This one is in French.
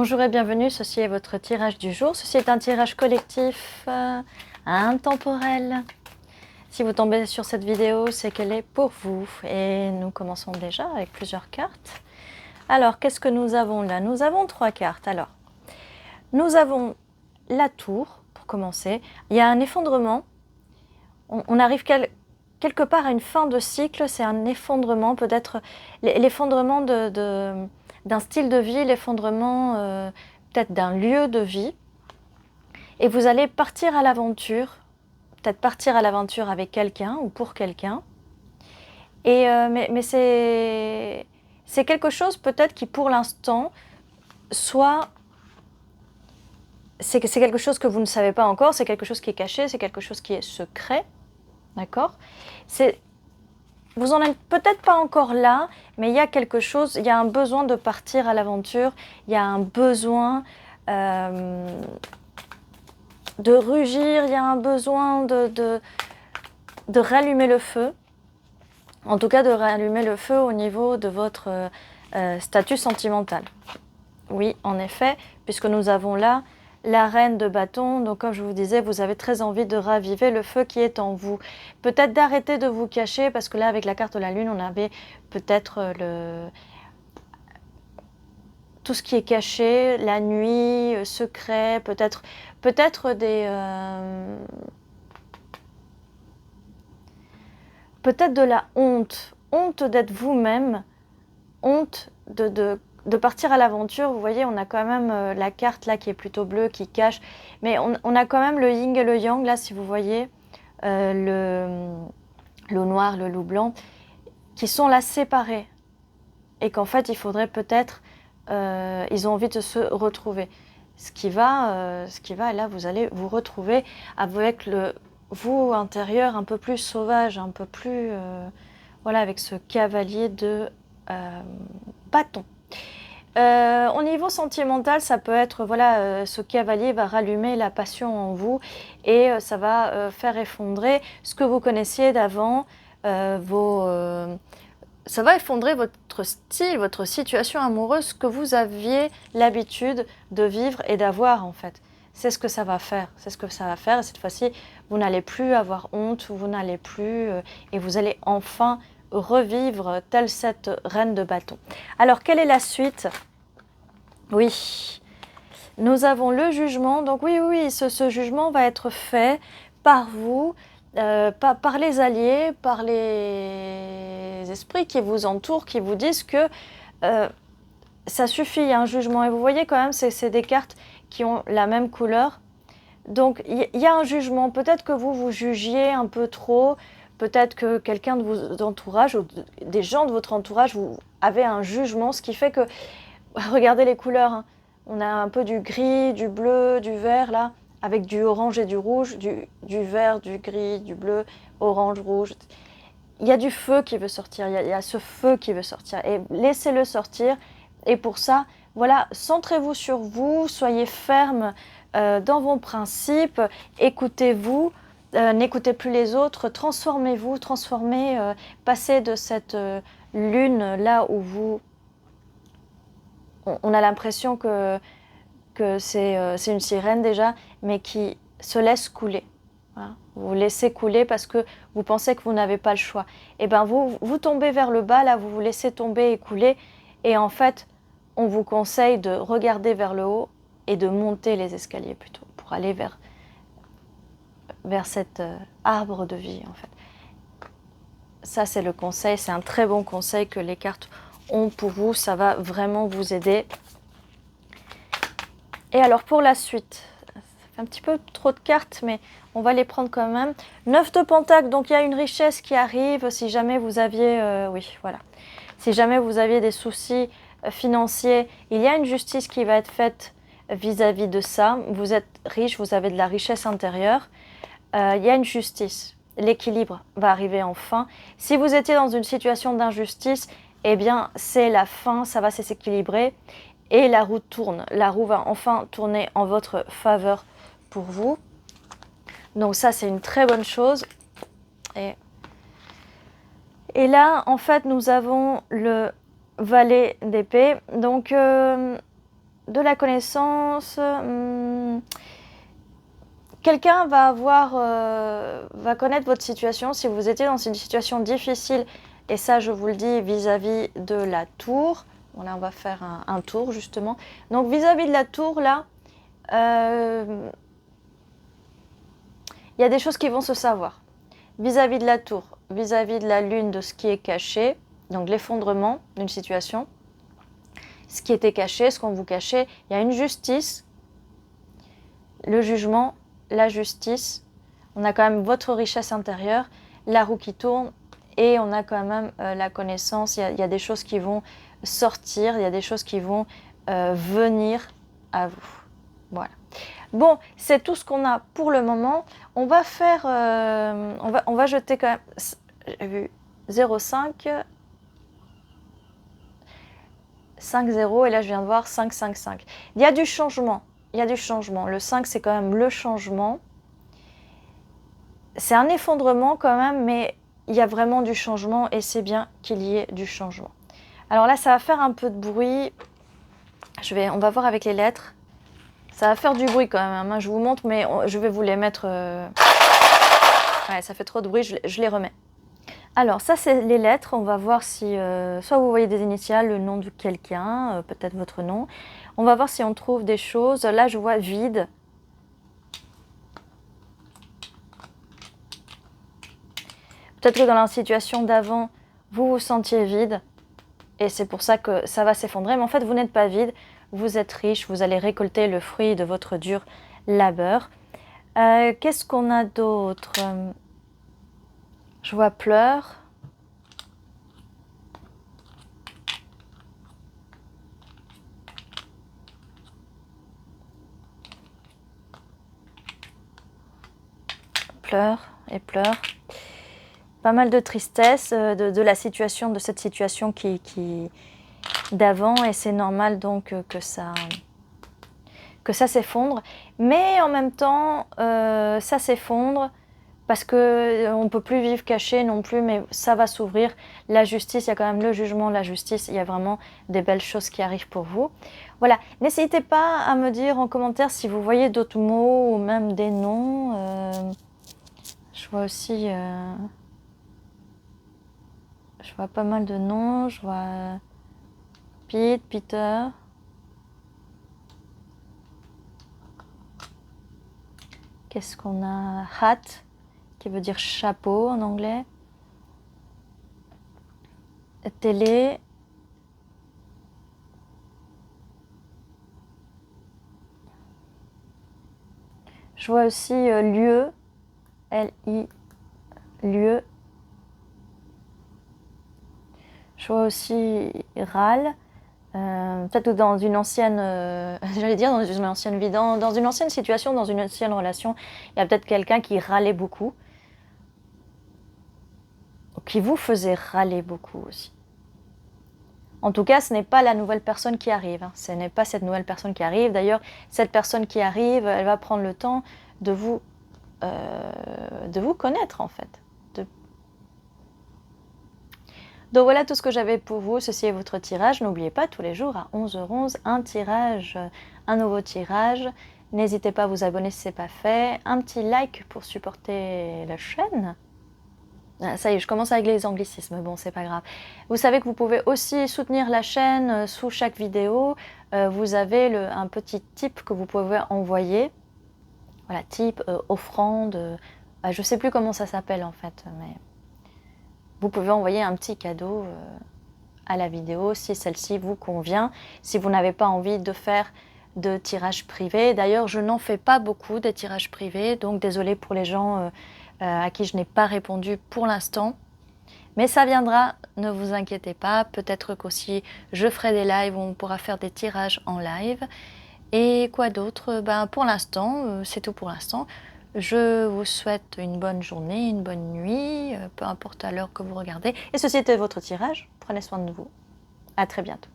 Bonjour et bienvenue, ceci est votre tirage du jour. Ceci est un tirage collectif intemporel. Si vous tombez sur cette vidéo, c'est qu'elle est pour vous. Et nous commençons déjà avec plusieurs cartes. Alors, qu'est-ce que nous avons là? Nous avons 3 cartes. Alors, nous avons la tour, pour commencer. Il y a un effondrement. On arrive quelque part à une fin de cycle. C'est un effondrement, peut-être l'effondrement d'un style de vie, l'effondrement peut-être d'un lieu de vie. Et vous allez partir à l'aventure, peut-être partir à l'aventure avec quelqu'un ou pour quelqu'un. Mais c'est quelque chose peut-être qui pour l'instant, soit c'est quelque chose que vous ne savez pas encore, c'est quelque chose qui est caché, c'est quelque chose qui est secret, d'accord? Vous n'en êtes peut-être pas encore là, mais il y a quelque chose, il y a un besoin de partir à l'aventure, il y a un besoin de rugir, il y a un besoin de rallumer le feu. En tout cas, de rallumer le feu au niveau de votre statut sentimental. Oui, en effet, puisque nous avons là la reine de bâton. Donc, comme je vous disais, vous avez très envie de raviver le feu qui est en vous. Peut-être d'arrêter de vous cacher, parce que là, avec la carte de la lune, on avait peut-être tout ce qui est caché, la nuit, secret, peut-être peut-être de la honte d'être vous-même, honte de partir à l'aventure. Vous voyez, on a quand même la carte là qui est plutôt bleue, qui cache, mais on a quand même le yin et le yang là, si vous voyez, le loup noir, le loup blanc, qui sont là séparés, et qu'en fait il faudrait peut-être, ils ont envie de se retrouver. Ce qui va, là vous allez vous retrouver avec le vous intérieur un peu plus sauvage, un peu plus, voilà, avec ce cavalier de bâton. Au niveau sentimental, ça peut être, voilà, ce cavalier va rallumer la passion en vous et ça va faire effondrer ce que vous connaissiez d'avant, ça va effondrer votre style, votre situation amoureuse que vous aviez l'habitude de vivre et d'avoir en fait. C'est ce que ça va faire, c'est ce que ça va faire. Et cette fois-ci, vous n'allez plus avoir honte, vous n'allez plus, et vous allez enfin revivre telle cette reine de bâton. Alors, quelle est la suite? Oui, nous avons le jugement. Donc oui, ce jugement va être fait par vous, par les alliés, par les esprits qui vous entourent, qui vous disent que ça suffit, il y a un jugement. Et vous voyez quand même, c'est des cartes qui ont la même couleur. Donc il y a un jugement. Peut-être que vous jugiez un peu trop. Peut-être que quelqu'un de votre entourage ou des gens de votre entourage vous avez un jugement, ce qui fait que, regardez les couleurs, hein. On a un peu du gris, du bleu, du vert là, avec du orange et du rouge, du vert, du gris, du bleu, orange, rouge. Il y a du feu qui veut sortir, il y a ce feu qui veut sortir. Et laissez-le sortir. Et pour ça, voilà, centrez-vous sur vous, soyez ferme dans vos principes, écoutez-vous, n'écoutez plus les autres, transformez-vous, passez de cette lune là où on a l'impression que c'est une sirène déjà, mais qui se laisse couler. Voilà. Vous vous laissez couler parce que vous pensez que vous n'avez pas le choix. Et bien vous tombez vers le bas, là vous vous laissez tomber et couler, et en fait on vous conseille de regarder vers le haut et de monter les escaliers plutôt, pour aller vers cet arbre de vie en fait. Ça c'est le conseil, c'est un très bon conseil que les cartes ont pour vous, ça va vraiment vous aider. Et alors pour la suite, ça fait un petit peu trop de cartes, mais on va les prendre quand même. 9 de Pentacle, donc il y a une richesse qui arrive si jamais vous aviez, oui, voilà. Si jamais vous aviez des soucis financiers, il y a une justice qui va être faite vis-à-vis de ça. Vous êtes riche, vous avez de la richesse intérieure. Il y a une justice. L'équilibre va arriver enfin. Si vous étiez dans une situation d'injustice, eh bien c'est la fin, ça va s'équilibrer. Et la roue tourne, la roue va enfin tourner en votre faveur pour vous. Donc ça, c'est une très bonne chose. Et là, en fait, nous avons le valet d'épée. Donc de la connaissance. Quelqu'un va va connaître votre situation. Si vous étiez dans une situation difficile, et ça je vous le dis vis-à-vis de la tour. Bon, là on va faire un tour justement. Donc vis-à-vis de la tour là, il y a des choses qui vont se savoir. Vis-à-vis de la tour, vis-à-vis de la lune, de ce qui est caché, donc l'effondrement d'une situation, ce qui était caché, ce qu'on vous cachait, il y a une justice, le jugement, la justice, on a quand même votre richesse intérieure, la roue qui tourne et on a quand même la connaissance, il y a des choses qui vont sortir, il y a des choses qui vont venir à vous. Voilà. Bon, c'est tout ce qu'on a pour le moment. On va faire, on va jeter quand même, j'ai vu 0,5, 5,0 et là je viens de voir 5,5,5. Il y a du changement, il y a du changement. Le 5 c'est quand même le changement. C'est un effondrement quand même, mais il y a vraiment du changement et c'est bien qu'il y ait du changement. Alors là ça va faire un peu de bruit. On va voir avec les lettres. Ça va faire du bruit quand même, hein. Je vous montre, mais je vais vous les mettre... Ouais, ça fait trop de bruit, je les remets. Alors, ça, c'est les lettres. On va voir si... soit vous voyez des initiales, le nom de quelqu'un, peut-être votre nom. On va voir si on trouve des choses. Là, je vois vide. Peut-être que dans la situation d'avant, vous vous sentiez vide. Et c'est pour ça que ça va s'effondrer. Mais en fait, vous n'êtes pas vide. Vous êtes riche, vous allez récolter le fruit de votre dur labeur. Qu'est-ce qu'on a d'autre? Je vois pleurs. Pleure et pleure. Pas mal de tristesse de la situation, de cette situation d'avant, et c'est normal donc que ça s'effondre. Mais en même temps, ça s'effondre parce qu'on ne peut plus vivre caché non plus, mais ça va s'ouvrir. La justice, il y a quand même le jugement, la justice, il y a vraiment des belles choses qui arrivent pour vous. Voilà, n'hésitez pas à me dire en commentaire si vous voyez d'autres mots ou même des noms. Je vois aussi... je vois pas mal de noms, je vois Pete, Peter. Qu'est-ce qu'on a? Hat, qui veut dire chapeau en anglais. Télé. Je vois aussi lieu, L-I, lieu. Je vois aussi râle. Peut-être dans une ancienne, j'allais dire dans une ancienne vie, dans une ancienne situation, dans une ancienne relation, il y a peut-être quelqu'un qui râlait beaucoup, qui vous faisait râler beaucoup aussi. En tout cas, ce n'est pas la nouvelle personne qui arrive, hein. Ce n'est pas cette nouvelle personne qui arrive. D'ailleurs, cette personne qui arrive, elle va prendre le temps de vous connaître en fait. Donc voilà tout ce que j'avais pour vous. Ceci est votre tirage. N'oubliez pas, tous les jours à 11h11, un tirage, un nouveau tirage. N'hésitez pas à vous abonner si ce n'est pas fait. Un petit like pour supporter la chaîne. Ah, ça y est, je commence avec les anglicismes. Bon, c'est pas grave. Vous savez que vous pouvez aussi soutenir la chaîne sous chaque vidéo. Vous avez un petit tip que vous pouvez envoyer. Voilà, tip, offrande. Je ne sais plus comment ça s'appelle en fait, mais... Vous pouvez envoyer un petit cadeau à la vidéo si celle-ci vous convient, si vous n'avez pas envie de faire de tirage privé. D'ailleurs, je n'en fais pas beaucoup des tirages privés, donc désolée pour les gens à qui je n'ai pas répondu pour l'instant. Mais ça viendra, ne vous inquiétez pas. Peut-être qu'aussi je ferai des lives où on pourra faire des tirages en live. Et quoi d'autre? Pour l'instant, c'est tout pour l'instant. Je vous souhaite une bonne journée, une bonne nuit, peu importe à l'heure que vous regardez. Et ceci était votre tirage. Prenez soin de vous. À très bientôt.